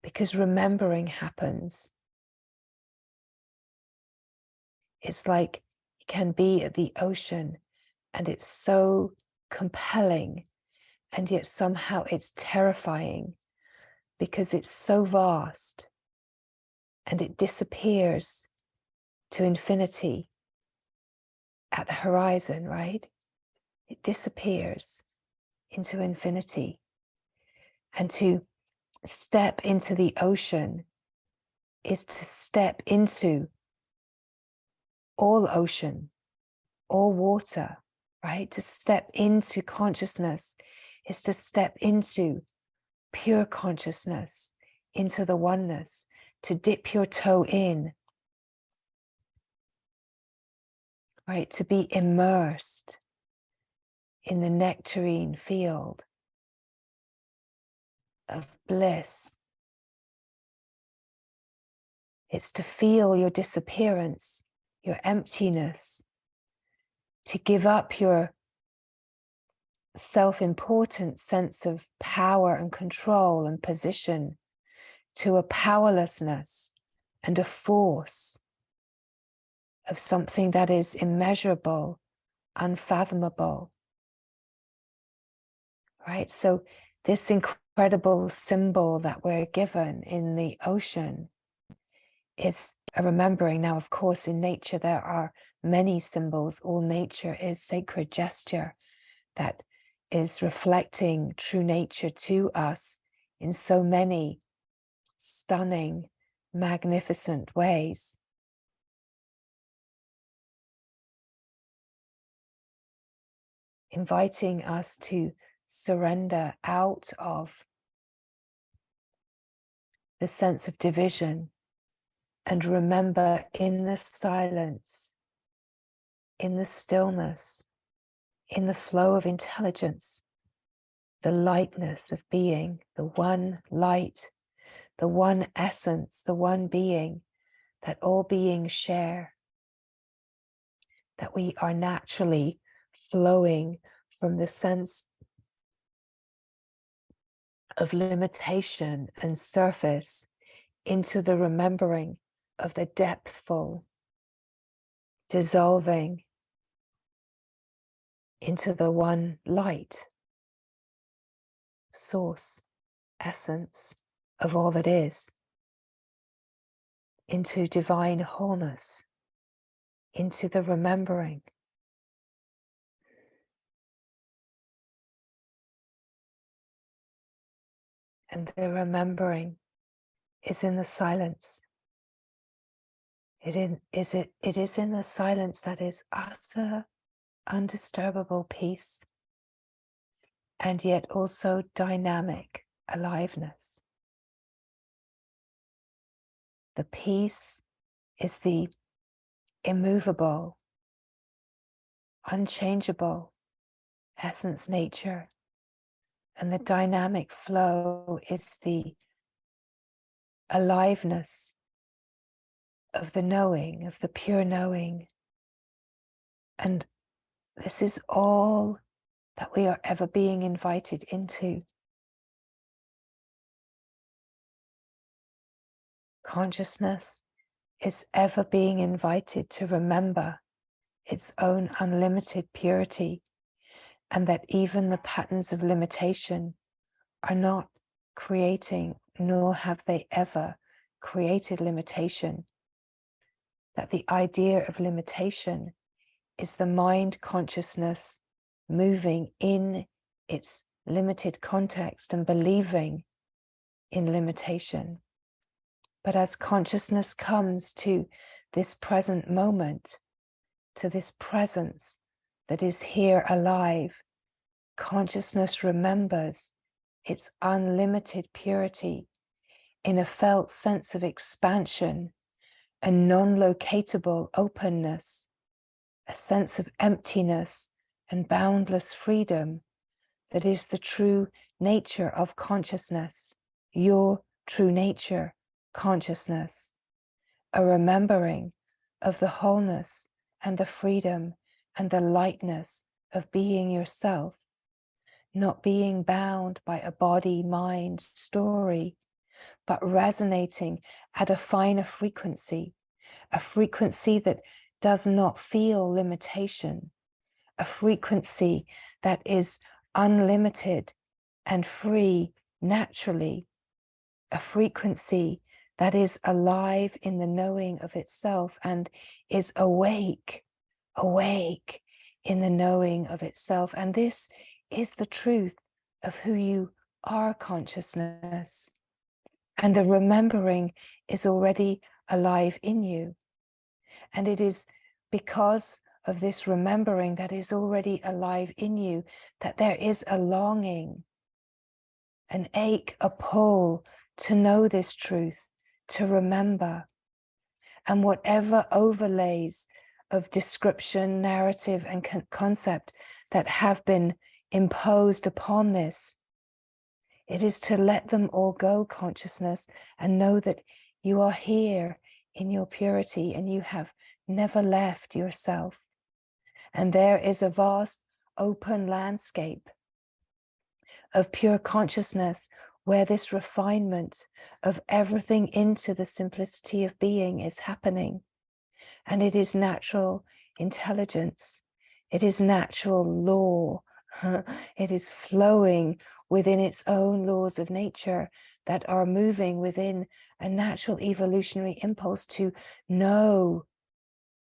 because remembering happens. It's like you can be at the ocean and it's so compelling, and yet somehow it's terrifying because it's so vast and it disappears to infinity at the horizon, right? It disappears into infinity. And to step into the ocean is to step into all ocean, all water, right? To step into consciousness is to step into pure consciousness, into the oneness, to dip your toe in, right? To be immersed in the nectarine field of bliss. It's to feel your disappearance, your emptiness, to give up your self-important sense of power and control and position to a powerlessness and a force of something that is immeasurable, unfathomable, right? So this incredible symbol that we're given in the ocean is a remembering. Now, of course, in nature, there are many symbols. All nature is sacred gesture that is reflecting true nature to us in so many stunning, magnificent ways. Inviting us to surrender out of the sense of division and remember in the silence, in the stillness, in the flow of intelligence, the lightness of being, the one light, the one essence, the one being that all beings share, that we are naturally flowing from the sense of limitation and surface into the remembering of the depthful, dissolving into the one light, source, essence of all that is, into divine wholeness, into the remembering. And the remembering is in the silence. It is in the silence that is utter, undisturbable peace, and yet also dynamic aliveness. The peace is the immovable, unchangeable essence nature, and the dynamic flow is the aliveness of the knowing, of the pure knowing. And this is all that we are ever being invited into. Consciousness is ever being invited to remember its own unlimited purity, and that even the patterns of limitation are not creating, nor have they ever created limitation. That the idea of limitation is the mind consciousness moving in its limited context and believing in limitation. But as consciousness comes to this present moment, to this presence that is here alive, consciousness remembers its unlimited purity in a felt sense of expansion, a non-locatable openness, a sense of emptiness and boundless freedom that is the true nature of consciousness, your true nature, consciousness, a remembering of the wholeness and the freedom and the lightness of being yourself, not being bound by a body-mind story, but resonating at a finer frequency, a frequency that does not feel limitation, a frequency that is unlimited and free naturally, a frequency that is alive in the knowing of itself and is awake in the knowing of itself. And this is the truth of who you are, consciousness. And the remembering is already alive in you. And it is because of this remembering that is already alive in you, that there is a longing, an ache, a pull to know this truth, to remember. And whatever overlays of description, narrative, and concept that have been imposed upon this, it is to let them all go, consciousness, and know that you are here in your purity and you have never left yourself. And there is a vast open landscape of pure consciousness where this refinement of everything into the simplicity of being is happening. And it is natural intelligence. It is natural law. It is flowing within its own laws of nature that are moving within a natural evolutionary impulse to know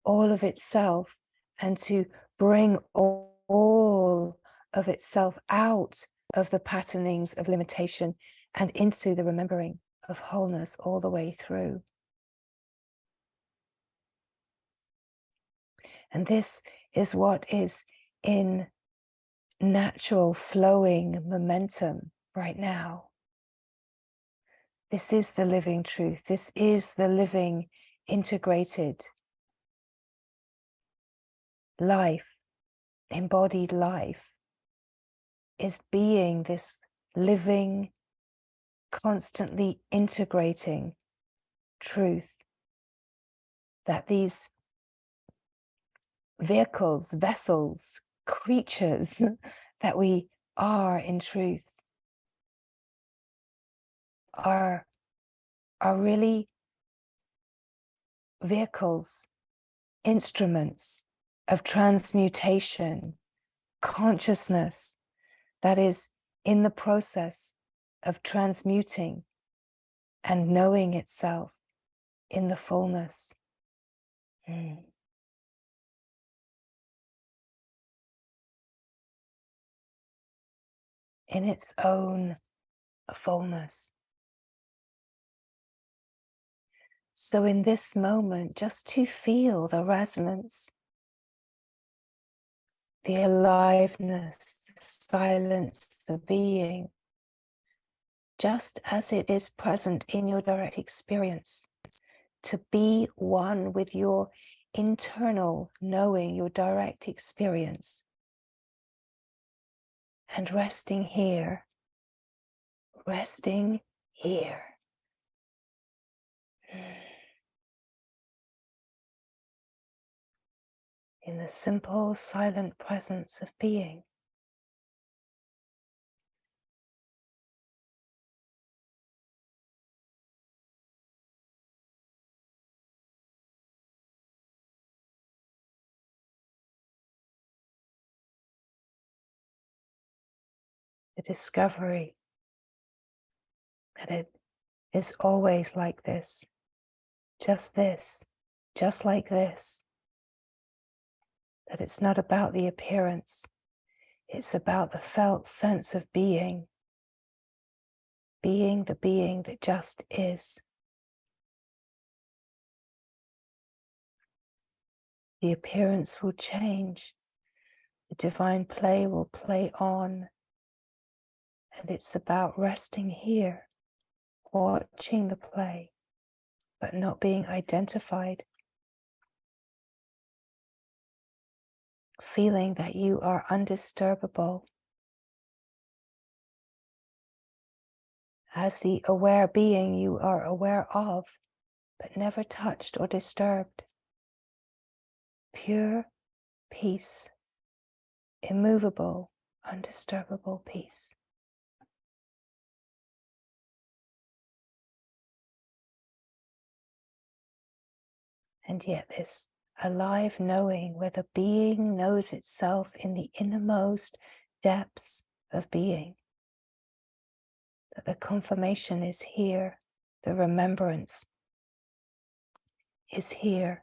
all of itself and to bring all of itself out of the patternings of limitation and into the remembering of wholeness all the way through. And this is what is in natural flowing momentum right now. This is the living truth. This is the living integrated life, embodied life, is being this living, constantly integrating truth that these vehicles, vessels, creatures that we are in truth are really vehicles, instruments of transmutation, consciousness that is in the process of transmuting and knowing itself in the fullness. In its own fullness. So in this moment, just to feel the resonance, the aliveness, the silence, the being, just as it is present in your direct experience, to be one with your internal knowing, your direct experience, and resting here, resting here. In the simple, silent presence of being. The discovery that it is always like this, just like this. That it's not about the appearance, it's about the felt sense of being the being that just is. The appearance will change, the divine play will play on, and it's about resting here, watching the play, but not being identified, feeling that you are undisturbable. As the aware being you are aware of, but never touched or disturbed. Pure peace, immovable, undisturbable peace. And yet this alive knowing where the being knows itself in the innermost depths of being. That the confirmation is here, the remembrance is here.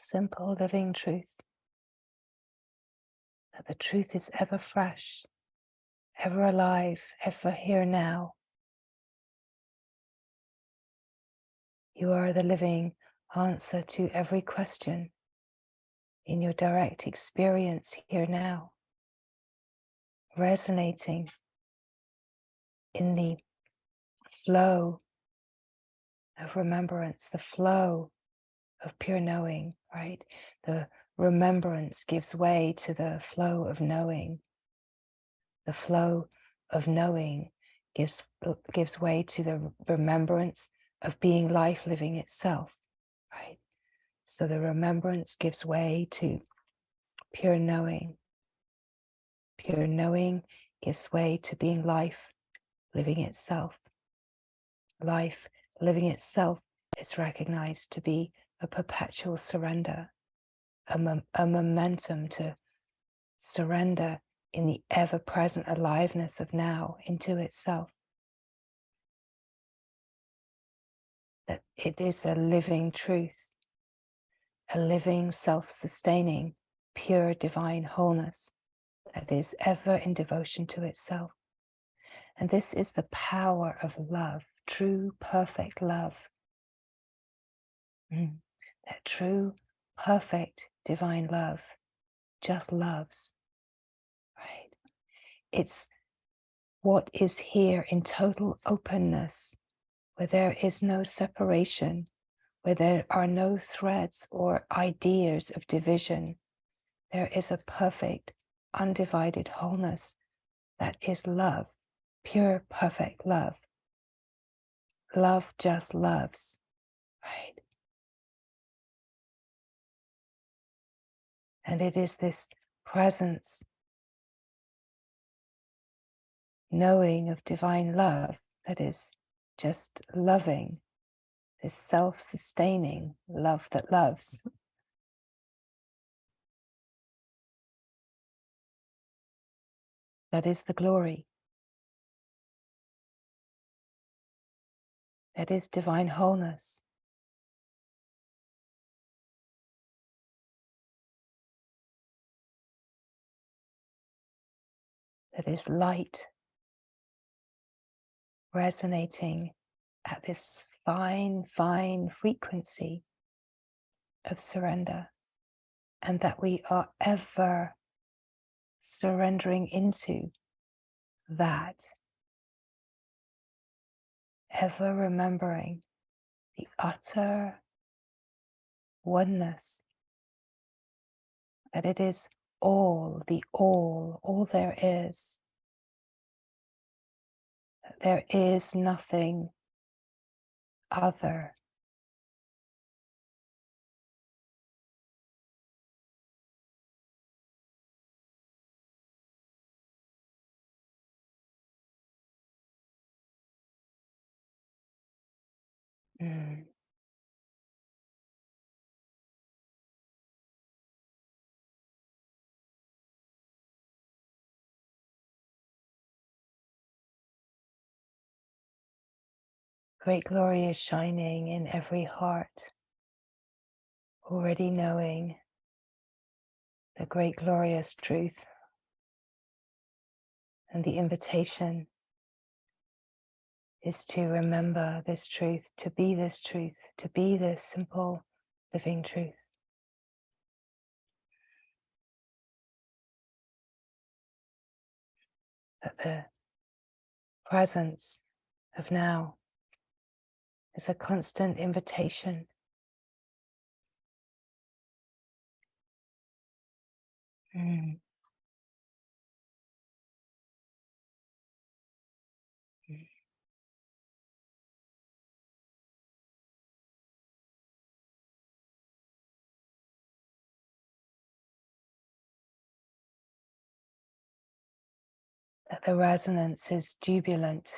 simple living truth, that the truth is ever fresh, ever alive, ever here now. You are the living answer to every question in your direct experience here now, resonating in the flow of remembrance, the flow of pure knowing, right? The remembrance gives way to the flow of knowing. The flow of knowing gives way to the remembrance of being life living itself, right? So the remembrance gives way to pure knowing. Pure knowing gives way to being life living itself. Life living itself is recognized to be a perpetual surrender, a momentum to surrender in the ever-present aliveness of now into itself. That it is a living truth, a living, self-sustaining, pure divine wholeness that is ever in devotion to itself. And this is the power of love, true, perfect love. That true, perfect, divine love just loves, right? It's what is here in total openness, where there is no separation, where there are no threads or ideas of division. There is a perfect, undivided wholeness that is love, pure, perfect love. Love just loves, right? And it is this presence, knowing of divine love that is just loving, this self-sustaining love that loves. That is the glory. That is divine wholeness. That is light resonating at this fine, fine frequency of surrender, and that we are ever surrendering into that, ever remembering the utter oneness, that it is all, the all there is. That there is nothing other. Great glory is shining in every heart, already knowing the great glorious truth. And the invitation is to remember this truth, to be this truth, to be this simple living truth. That the presence of now is a constant invitation. That the resonance is jubilant,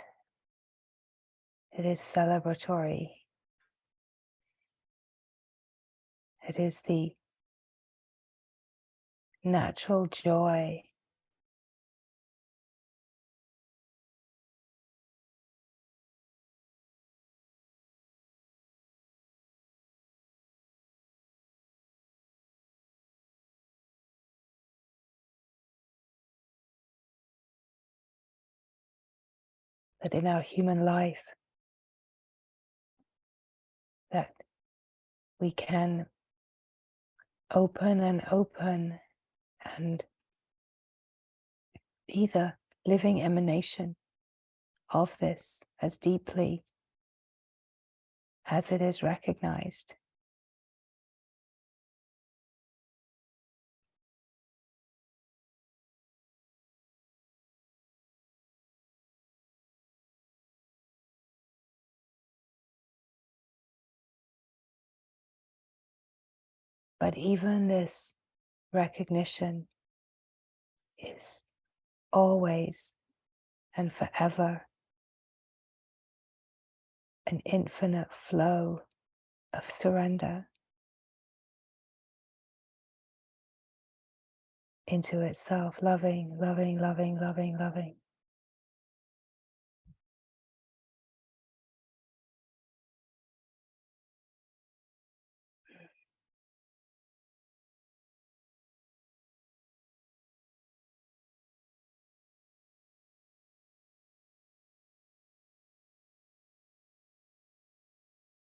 it is celebratory, it is the natural joy that in our human life that we can open and open and be the living emanation of this as deeply as it is recognized. But even this recognition is always and forever an infinite flow of surrender into itself, loving, loving, loving, loving, loving.